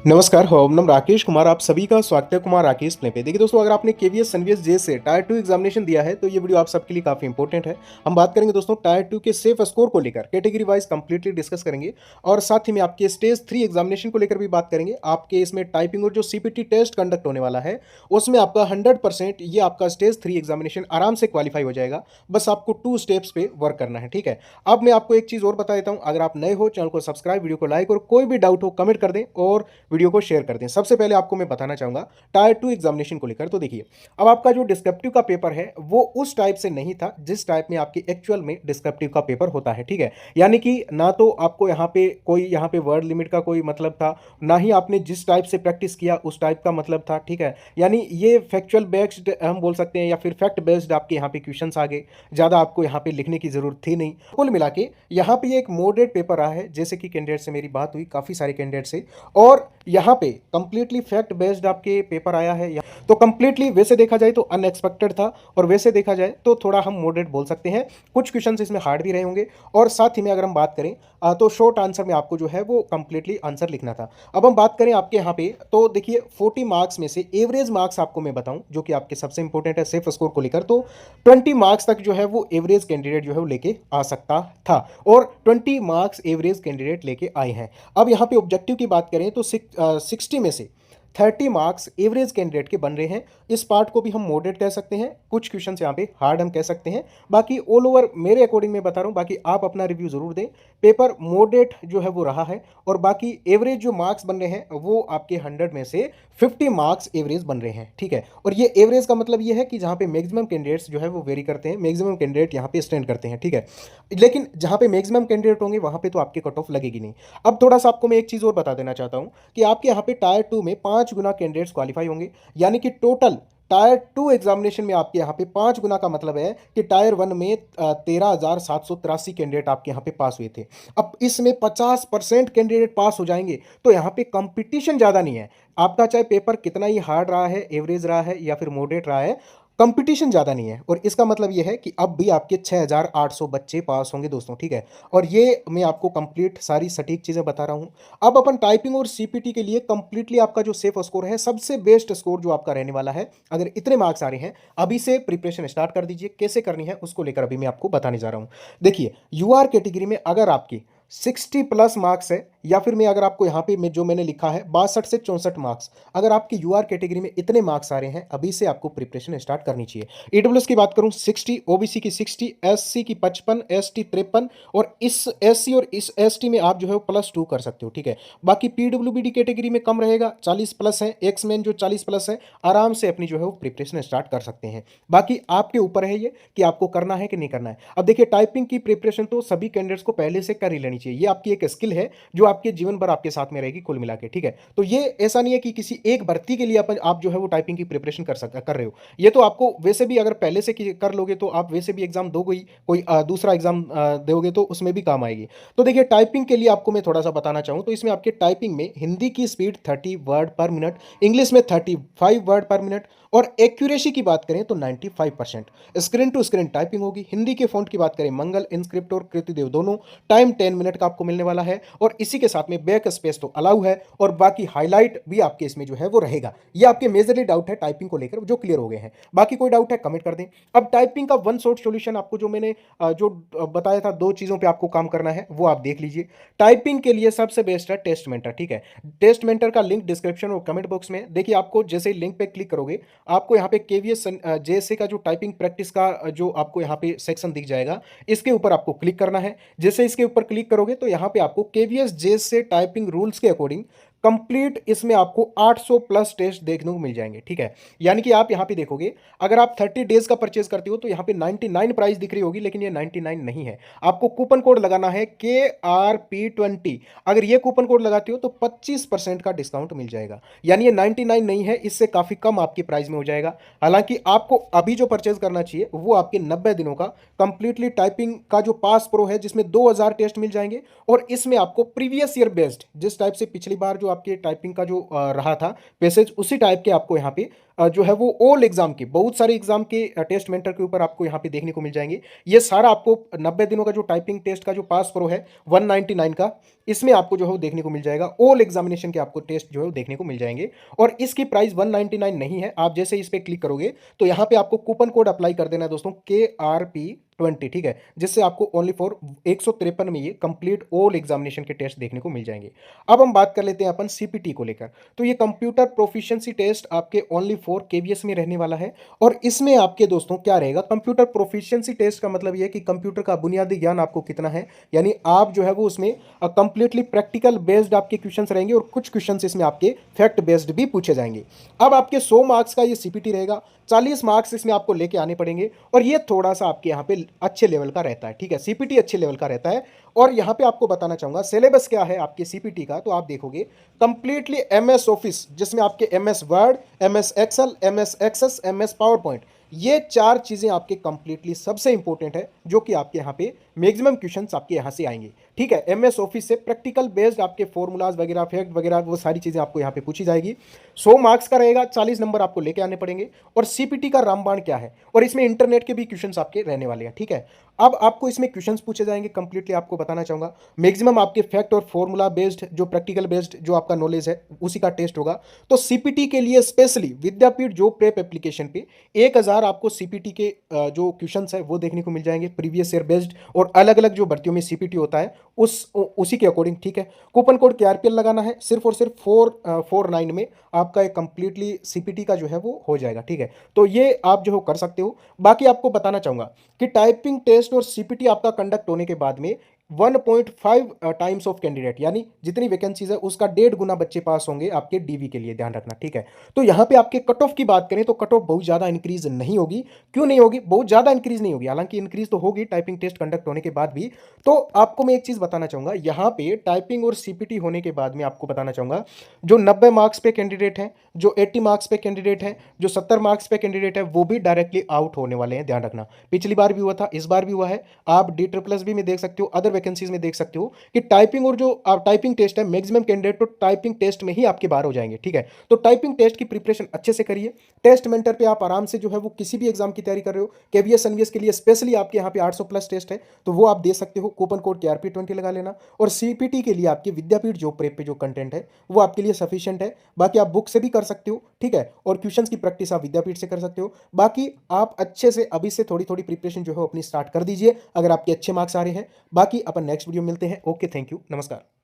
नमस्कार, हम नाम राकेश कुमार। आप सभी का स्वागत है कुमार राकेश प्ले पे। देखिए दोस्तों, अगर आपने केवीएस सनवीएस जे से टायर 2 एग्जामिनेशन दिया है तो ये वीडियो आप सबके लिए काफी इंपॉर्टेंट है। हम बात करेंगे दोस्तों टायर 2 के सेफ स्कोर को लेकर, कैटेगरी वाइज कंप्लीटली डिस्कस करेंगे और साथ ही में आपके स्टेज 3 एग्जामिनेशन को लेकर भी बात करेंगे। आपके इसमें टाइपिंग और जो सीपीटी टेस्ट कंडक्ट होने वाला है उसमें आपका 100% ये आपका स्टेज 3 एग्जामिनेशन आराम से क्वालिफाई हो जाएगा। बस आपको 2 स्टेप्स पे वर्क करना है, ठीक है। अब मैं आपको एक चीज और बता देता हूँ, अगर आप नए हो चैनल को सब्सक्राइब, वीडियो को लाइक और कोई भी डाउट हो कमेंट कर दें और वीडियो को शेयर कर दें। सबसे पहले आपको मैं बताना चाहूंगा टायर 2 एग्जामिनेशन को लेकर। तो देखिए, अब आपका जो डिस्क्रिप्टिव का पेपर है वो उस टाइप से नहीं था जिस टाइप में आपके एक्चुअल में डिस्क्रिप्टिव का पेपर होता है, ठीक है। यानी कि ना तो आपको यहाँ पे वर्ड लिमिट का कोई मतलब था, ना ही आपने जिस टाइप से प्रैक्टिस किया उस टाइप का मतलब था, ठीक है। यानी ये फैक्चुअल बेस्ड हम बोल सकते हैं या फिर फैक्ट बेस्ड आपके यहाँ पे क्वेश्चंस आ गए। ज़्यादा आपको यहाँ पे लिखने की जरूरत थी नहीं। कुल मिला के यहाँ पे एक मॉडरेट पेपर रहा है, जैसे कि कैंडिडेट से मेरी बात हुई काफ़ी सारे कैंडिडेट से, और यहाँ पे कंप्लीटली फैक्ट बेस्ड आपके पेपर आया है। तो कंप्लीटली वैसे देखा जाए तो अनएक्सपेक्टेड था, और वैसे देखा जाए तो थोड़ा हम मॉडरेट बोल सकते हैं। कुछ क्वेश्चंस इसमें हार्ड भी रहे होंगे, और साथ ही में अगर हम बात करें तो शॉर्ट आंसर में आपको जो है वो कंप्लीटली आंसर लिखना था। अब हम बात करें आपके यहाँ पे, तो देखिए 40 मार्क्स में से एवरेज मार्क्स आपको मैं बताऊं जो कि आपके सबसे इंपॉर्टेंट है सेफ स्कोर को लेकर, तो 20 मार्क्स तक जो है वो एवरेज कैंडिडेट जो है वो लेके आ सकता था, और 20 मार्क्स एवरेज कैंडिडेट लेके आए हैं। अब यहाँ पे ऑब्जेक्टिव की बात करें तो 60 में से 30 मार्क्स एवरेज कैंडिडेट के बन रहे हैं। इस पार्ट को भी हम मॉडरेट कह सकते हैं, कुछ क्वेश्चन यहाँ पे हार्ड हम कह सकते हैं। बाकी ऑल ओवर मेरे अकॉर्डिंग मैं बता रहा हूँ, बाकी आप अपना रिव्यू जरूर दें। पेपर मॉडरेट जो है वो रहा है, और बाकी एवरेज जो मार्क्स बन रहे हैं वो आपके 100 में से 50 मार्क्स एवरेज बन रहे हैं, ठीक है। और ये एवरेज का मतलब ये है कि जहाँ पे मैक्सिमम कैंडिडेट्स जो है वो वेरी करते हैं, मैक्सिमम कैंडिडेट यहाँ पे स्टैंड करते हैं, ठीक है। लेकिन जहाँ पे मैक्सिमम कैंडिडेट होंगे वहाँ पे तो आपके कट ऑफ लगेगी नहीं। अब थोड़ा सा आपको मैं एक चीज़ और बता देना चाहता हूँ कि आपके यहाँ पे टायर 2 में 5 गुना कैंडिडेट्स क्वालिफाई होंगे, यानी कि टोटल टायर 2 एग्जामिनेशन में आपके यहाँ पे 5 गुना का मतलब है कि टायर 1 में 13,783 कैंडिडेट आपके यहाँ पे पास हुए थे। अब इसमें 50% कैंडिडेट पास हो जाएंगे, तो यहाँ पे कंपटीशन ज़्यादा नहीं है। आपका चाहे पेपर कितना ही हार्ड रहा है, एवरेज रहा है या फिर मॉडरेट रहा है, कंपटीशन ज़्यादा नहीं है। और इसका मतलब ये है कि अब भी आपके 6,800 बच्चे पास होंगे दोस्तों, ठीक है। और ये मैं आपको कंप्लीट सारी सटीक चीज़ें बता रहा हूँ। अब अपन टाइपिंग और सीपीटी के लिए कंप्लीटली आपका जो सेफ स्कोर है, सबसे बेस्ट स्कोर जो आपका रहने वाला है, अगर इतने मार्क्स आ रहे हैं अभी से प्रिपरेशन स्टार्ट कर दीजिए। कैसे करनी है उसको लेकर अभी मैं आपको बताने जा रहा हूँ। देखिए, यूआर कैटेगरी में अगर आपकी 60 प्लस मार्क्स है, या फिर मैं अगर आपको यहाँ पे मैं जो मैंने लिखा है 62 से 64 मार्क्स, अगर आपके यूआर कैटेगरी में इतने मार्क्स आ रहे हैं अभी से आपको प्रिपरेशन स्टार्ट करनी चाहिए। ईडब्ल्यूएस की बात करूं 60, ओबीसी की 60, एससी की 55, एसटी 53, और इस एससी और इस एसटी में आप जो है +2 कर सकते हो, ठीक है। बाकी पीडब्ल्यूबीडी कैटेगरी में कम रहेगा, 40 प्लस है, एक्समैन जो 40 प्लस है, आराम से अपनी जो है वो प्रिपरेशन स्टार्ट कर सकते हैं। बाकी आपके ऊपर है ये कि आपको करना है कि नहीं करना है। अब देखिए, टाइपिंग की प्रिपरेशन तो सभी कैंडिडेट्स को पहले से कर ही लेनी चाहिए। ये आपकी एक स्किल है जो आपके जीवन भर आपके साथ में रहेगी कुल मिला के, ठीक है। तो ये ऐसा नहीं है कि किसी एक भर्ती के लिए आप जो है वो टाइपिंग की प्रिपरेशन कर रहे हो। ये तो आपको वैसे भी अगर पहले से कर लोगे तो आप वैसे भी एग्जाम दोगे ही, कोई दूसरा एग्जाम दोगे तो उसमें भी काम आएगी। तो देखिए, टाइपिंग के लिए आपको मैं थोड़ा सा बताना चाहूँ तो इसमें आपके टाइपिंग में हिंदी की स्पीड 30 वर्ड पर मिनट, इंग्लिश में 35 वर्ड पर मिनट, और एक्यूरेसी की बात करें तो 95%। स्क्रीन टू स्क्रीन टाइपिंग होगी। हिंदी के फॉन्ट की बात करें मंगल, इंस्क्रिप्ट और कृतिदेव दोनों, टाइम 10 मिनट का आपको मिलने वाला है, और इसी के साथ में बैक स्पेस तो अलाउ है, और बाकी हाईलाइट भी आपके इसमें जो है वो रहेगा। ये आपके मेजरली डाउट है टाइपिंग को लेकर जो क्लियर हो गए हैं। बाकी कोई डाउट है कमेंट कर दें। अब टाइपिंग का वन शॉट सॉल्यूशन आपको जो मैंने बताया था, 2 चीजों पे आपको काम करना है वो आप देख लीजिए। टाइपिंग के लिए सबसे बेस्ट है टेस्ट मेंटर, ठीक है। टेस्ट मेंटर का लिंक डिस्क्रिप्शन और कमेंट बॉक्स में। देखिए, आपको जैसे ही लिंक पे क्लिक करोगे आपको यहाँ पे केवीएस जेएसए का जो टाइपिंग प्रैक्टिस का जो आपको यहाँ पे सेक्शन दिख जाएगा, इसके ऊपर आपको क्लिक करना है। जैसे इसके ऊपर क्लिक करोगे तो यहाँ पे आपको केवीएस जेएसए टाइपिंग रूल्स के अकॉर्डिंग कंप्लीट इसमें आपको 800 प्लस टेस्ट देखने को मिल जाएंगे, ठीक है। यानी कि आप यहां पे देखोगे, अगर आप 30 डेज का परचेज करते हो तो यहां पे 99 प्राइस दिख रही होगी, लेकिन ये 99 नहीं है। आपको कूपन कोड लगाना है KRP20। अगर ये कूपन कोड लगाते हो तो 25% का डिस्काउंट मिल जाएगा। यानी ये 99 नहीं है, इससे काफी कम आपकी प्राइस में हो जाएगा। हालांकि आपको अभी जो परचेज करना चाहिए वो आपके 90 दिनों का कंप्लीटली टाइपिंग का जो पास प्रो है, जिसमें 2000 टेस्ट मिल जाएंगे, और इसमें आपको प्रीवियस ईयर बेस्ड जिस टाइप से पिछली बार जो आपके टाइपिंग का जो रहा था पैसेज, उसी टाइप के आपको यहाँ पे जो है वो ऑल एग्जाम के बहुत सारे एग्जाम के टेस्ट मेंटर के ऊपर आपको यहाँ पे देखने को मिल जाएंगे। ये सारा आपको 90 दिनों का जो टाइपिंग टेस्ट का जो पास प्रो है 199 का, इसमें आपको जो है वो देखने को मिल जाएगा। ऑल एग्जामिनेशन के आपको टेस्ट जो है वो देखने को मिल जाएंगे और इसकी प्राइस 199 नहीं है। आप जैसे इस पर क्लिक करोगे तो यहाँ पे आपको कूपन कोड अप्लाई कर देना है दोस्तों, KRP20, ठीक है, जिससे आपको ओनली फॉर 153 में ये कंप्लीट ऑल एग्जामिनेशन के टेस्ट देखने को मिल जाएंगे। अब हम बात कर लेते हैं अपन CPT को लेकर। तो ये कंप्यूटर प्रोफिशिएंसी टेस्ट आपके ओनली फॉर KVS में रहने वाला है और इसमें आपके दोस्तों क्या रहेगा, कंप्यूटर प्रोफिशिएंसी टेस्ट का मतलब ये है कि कंप्यूटर का बुनियादी ज्ञान आपको कितना है, यानी आप जो है वो उसमें कंप्लीटली प्रैक्टिकल बेस्ड आपके क्वेश्चंस रहेंगे और कुछ क्वेश्चंस इसमें आपके फैक्ट बेस्ड भी पूछे जाएंगे। अब आपके 100 मार्क्स का ये CPT रहेगा, 40 मार्क्स इसमें आपको लेके आने पड़ेंगे और ये थोड़ा सा आपके यहाँ पे अच्छे लेवल का रहता है, ठीक है, CPT अच्छे लेवल का रहता है। और यहाँ पे आपको बताना चाहूंगा सिलेबस क्या है आपके CPT का, तो आप देखोगे कंप्लीटली MS ऑफिस, जिसमें आपके MS Word, MS Excel, MS Access, MS PowerPoint, ये 4 चीजें आपके कंप्लीटली सबसे इंपॉर्टेंट है जो कि आपके यहाँ पे मैक्सिमम क्वेश्चंस आपके यहाँ से आएंगे, ठीक है। MS ऑफिस से प्रैक्टिकल बेस्ड आपके फॉर्मूलाज वगैरह, फैक्ट वगैरह, वो सारी चीजें आपको यहाँ पे पूछी जाएगी। 100 मार्क्स का रहेगा, 40 नंबर आपको लेके आने पड़ेंगे। और CPT का रामबाण क्या है, और इसमें इंटरनेट के भी क्वेश्चंस आपके रहने वाले हैं, ठीक है। अब आपको इसमें क्वेश्चंस पूछे जाएंगे, कंप्लीटली आपको बताना चाहूंगा मैक्सिमम आपके फैक्ट और फॉर्मूला बेस्ड, जो प्रैक्टिकल बेस्ड जो आपका नॉलेज है उसी का टेस्ट होगा। तो CPT के लिए स्पेशली विद्यापीठ जॉब प्रेप एप्लीकेशन पे 1000 आपको CPT के जो क्वेश्चंस है वो देखने को मिल जाएंगे, प्रीवियस ईयर बेस्ड, और अलग अलग जो भर्तियों में CPT होता है उसी के अकॉर्डिंग, ठीक है। कूपन कोड KRPL लगाना है, सिर्फ और सिर्फ 449 में आपका एक कंप्लीटली CPT का जो है वो हो जाएगा, ठीक है। तो ये आप जो हो कर सकते हो। बाकी आपको बताना चाहूंगा कि टाइपिंग टेस्ट और CPT आपका कंडक्ट होने के बाद में 1.5 टाइम्स ऑफ कैंडिडेट, यानी जितनी वैकेंसीज है उसका 1.5 गुना बच्चे पास होंगे आपके DV के लिए, ध्यान रखना, ठीक है। तो यहाँ पे आपके कट ऑफ की बात करें तो कट ऑफ बहुत ज्यादा इंक्रीज नहीं होगी। क्यों नहीं होगी, बहुत ज्यादा इंक्रीज नहीं होगी, हालांकि इंक्रीज तो होगी टाइपिंग टेस्ट कंडक्ट होने के बाद भी। तो आपको मैं एक चीज बताना चाहूंगा, यहाँ पे टाइपिंग और CPT होने के बाद में आपको बताना चाहूंगा, जो 90 मार्क्स पे कैंडिडेट है, जो 80 मार्क्स पे कैंडिडेट है, जो 70 मार्क्स पे कैंडिडेट है, वो भी डायरेक्टली आउट होने वाले हैं, ध्यान रखना। पिछली बार भी हुआ था, इस बार भी हुआ है। आप DSSB में देख सकते हो, अदर वैकेंसीज में देख सकते हो कि टाइपिंग और जो टाइपिंग टेस्ट है, मैक्सिमम कैंडिडेट तो टाइपिंग टेस्ट में ही आपके बाहर हो जाएंगे, ठीक है। तो टाइपिंग टेस्ट की प्रिपरेशन अच्छे से करिए। टेस्ट मेंटर पे आप आराम से जो है वो किसी भी एग्जाम की तैयारी कर रहे हो, KVS NVS के लिए स्पेशली आपके यहाँ पे 800 प्लस टेस्ट है, तो वो आप दे सकते हो। कूपन कोड KRP20 लगा लेना। और CPT के लिए आपके विद्यापीठ जॉब प्रेप पे जो कंटेंट है वो आपके लिए सफिशिएंट है। बाकी आप बुक से भी कर सकते हो, ठीक है, और क्वेश्चंस की प्रैक्टिस आप विद्यापीठ से कर सकते हो। बाकी आप अच्छे से अभी से थोड़ी थोड़ी प्रिपरेशन जो है अपनी स्टार्ट कर दीजिए, अगर आपके अच्छे मार्क्स आ रहे हैं। बाकी अपन नेक्स्ट वीडियो मिलते हैं। ओके, थैंक यू, नमस्कार।